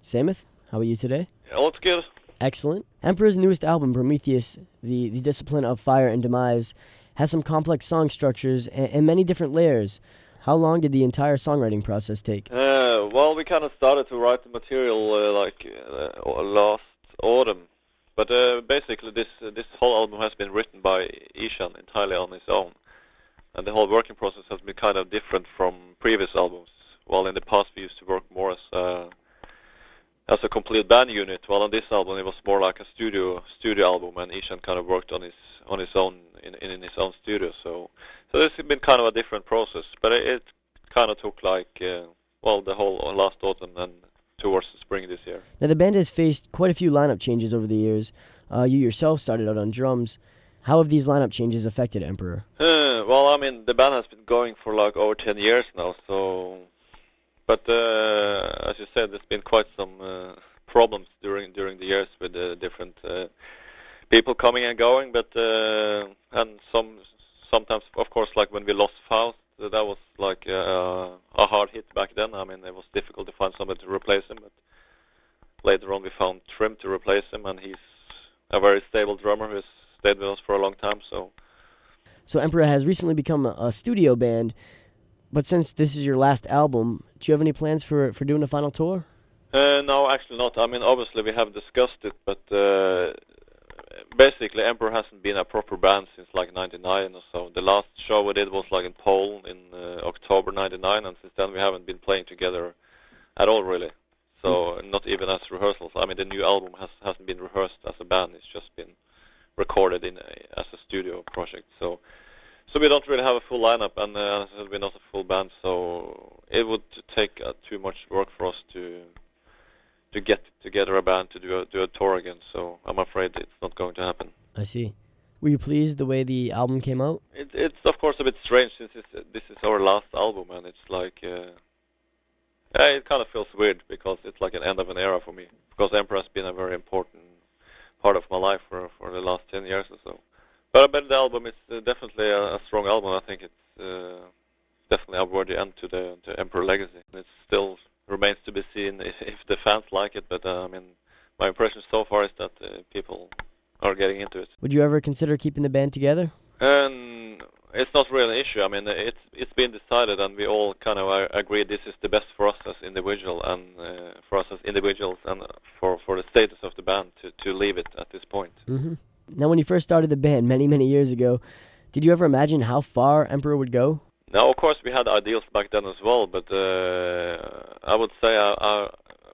Samoth, how are you today? All good. Excellent. Emperor's newest album, Prometheus, the Discipline of Fire and Demise, has some complex song structures and many different layers. How long did the entire songwriting process take? Well, we kind of started to write the material last autumn, but basically this whole album has been written by Ishan entirely on his own, and the whole working process has been kind of different from previous albums. While in the past we used to work more as a complete band unit, while on this album it was more like a studio album, and Ishan kind of worked on his own in his own studio. So this has been kind of a different process, but it kind of took the whole last autumn and towards the spring this year. Now, the band has faced quite a few lineup changes over the years. You yourself started out on drums. How have these lineup changes affected Emperor? Well, I mean, the band has been going for like over 10 years now, so... But as you said, there's been quite some problems during the years with different people coming and going. But and sometimes, of course, like when we lost Faust, that was like a hard hit back then. I mean, it was difficult to find somebody to replace him. But later on, we found Trim to replace him, and he's a very stable drummer who's stayed with us for a long time. So Emperor has recently become a studio band. But since this is your last album, do you have any plans for doing a final tour? No, actually not. I mean, obviously we have discussed it, but basically Emperor hasn't been a proper band since like 99 or so. The last show we did was like in Poland in October 99, and since then we haven't been playing together at all, really. So not even as rehearsals. I mean, the new album hasn't been rehearsed as a band. It's just been recorded as a studio project. So we don't really have a full lineup, and as I said, we're not a full band, so it would take too much work for us to get together a band to do a tour again. So I'm afraid it's not going to happen. I see. Were you pleased the way the album came out? It's of course a bit strange since this is our last album, and it's like it kind of feels weird because it's like an end of an era for me. Because Emperor has been a very important part of my life for the last 10 years or so. But the album is definitely a strong album. I think it's definitely a worthy end to the Emperor legacy. It still remains to be seen if the fans like it, but I mean, my impression so far is that people are getting into it. Would you ever consider keeping the band together? It's not really an issue. I mean, it's been decided, and we all kind of agree this is the best for us as individual, and for us as individuals, and for the status of the band to leave it at this point. Mm-hmm. Now, when you first started the band many, many years ago, did you ever imagine how far Emperor would go? No, of course we had ideals back then as well, but I would say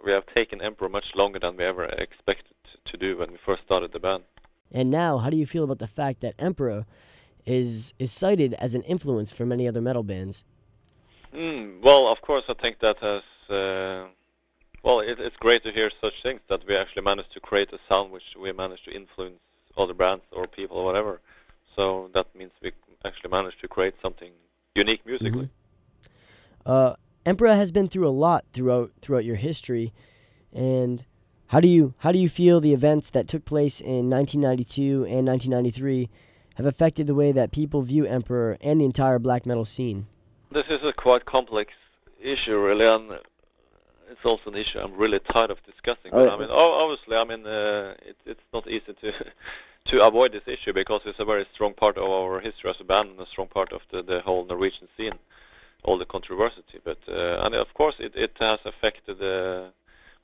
we have taken Emperor much longer than we ever expected to do when we first started the band. And now, how do you feel about the fact that Emperor is cited as an influence for many other metal bands? Well, of course, I think that has... it's great to hear such things, that we actually managed to create a sound which we managed to influence other bands or people or whatever. So that means we actually managed to create something unique musically. Mm-hmm. Emperor has been through a lot throughout your history, and how do you feel the events that took place in 1992 and 1993 have affected the way that people view Emperor and the entire black metal scene? This is a quite complex issue, really, and it's also an issue I'm really tired of discussing. But I mean, obviously, I mean, it's not easy to avoid this issue because it's a very strong part of our history as a band and a strong part of the whole Norwegian scene, all the controversy. But and of course, it has affected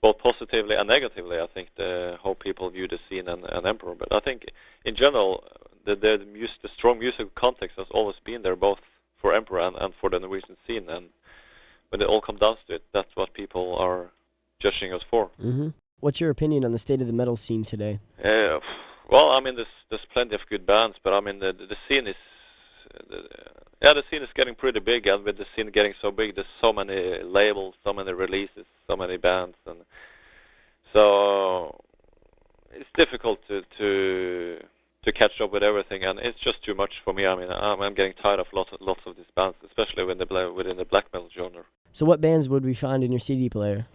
both positively and negatively. I think how people view the scene and Emperor. But I think in general, the strong musical context has always been there, both for Emperor and for the Norwegian scene. And when it all comes down to it, that's what people are judging us for. Mm-hmm. What's your opinion on the state of the metal scene today? Well, I mean, there's plenty of good bands, but I mean, the scene is... the scene is getting pretty big, and with the scene getting so big, there's so many labels, so many releases, so many bands, and so it's difficult to catch up with everything, and it's just too much for me. I mean, I'm getting tired of lots of these bands, especially within the black metal genre. So what bands would we find in your CD player?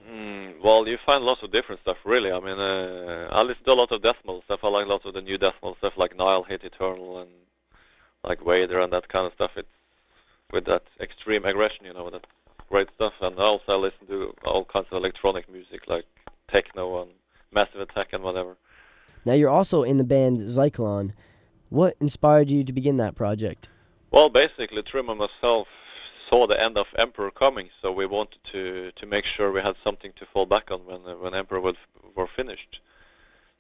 Well, you find lots of different stuff, really. I mean, I listen to a lot of death metal stuff. I like lots of the new death metal stuff, like Nile, Hate Eternal, and like Vader and that kind of stuff. It's with that extreme aggression, that's great stuff. And also I listen to all kinds of electronic music, like techno and Massive Attack and whatever. Now you're also in the band Zyklon. What inspired you to begin that project? Well, basically, Trim and myself saw the end of Emperor coming, so we wanted to make sure we had something to fall back on when Emperor were finished.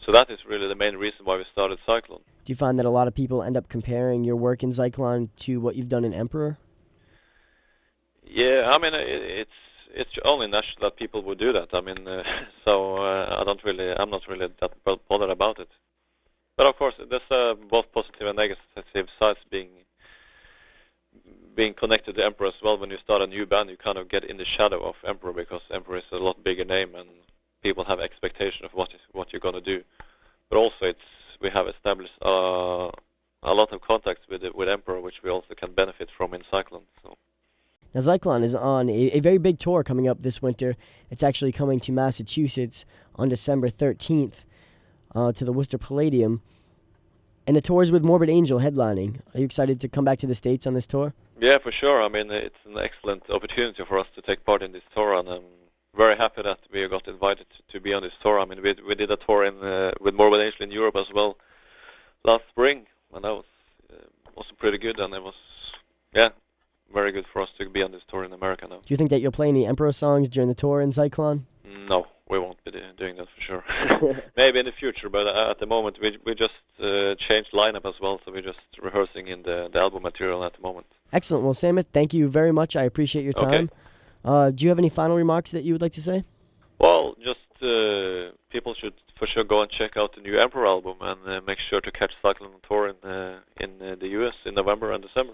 So that is really the main reason why we started Cyclone. Do you find that a lot of people end up comparing your work in Zyklon to what you've done in Emperor? Yeah, I mean, it's only natural that people would do that. I mean, I'm not really that bothered about it. But of course, there's both positive and negative sides being connected to Emperor as well. When you start a new band, you kind of get in the shadow of Emperor because Emperor is a lot bigger name and people have expectation of what you're gonna do. But also, we have established a lot of contacts with Emperor, which we also can benefit from in Cyclone. So. Now, Zyklon is on a very big tour coming up this winter. It's actually coming to Massachusetts on December 13th to the Worcester Palladium. And the tour is with Morbid Angel headlining. Are you excited to come back to the States on this tour? Yeah, for sure. I mean, it's an excellent opportunity for us to take part in this tour, and I'm very happy that we got invited to be on this tour. I mean, we did a tour with Morbid Angel in Europe as well last spring, and that was also pretty good, and it was, very good for us to be on this tour in America now. Do you think that you'll play any Emperor songs during the tour in Zyklon? No, we won't be doing that for sure. Maybe in the future, but at the moment we just changed lineup as well, so we're just rehearsing in the album material at the moment. Excellent. Well, Samoth, thank you very much. I appreciate your time. Okay. Do you have any final remarks that you would like to say? Well, just people should for sure go and check out the new Emperor album and make sure to catch Cyclone on tour in the US in November and December.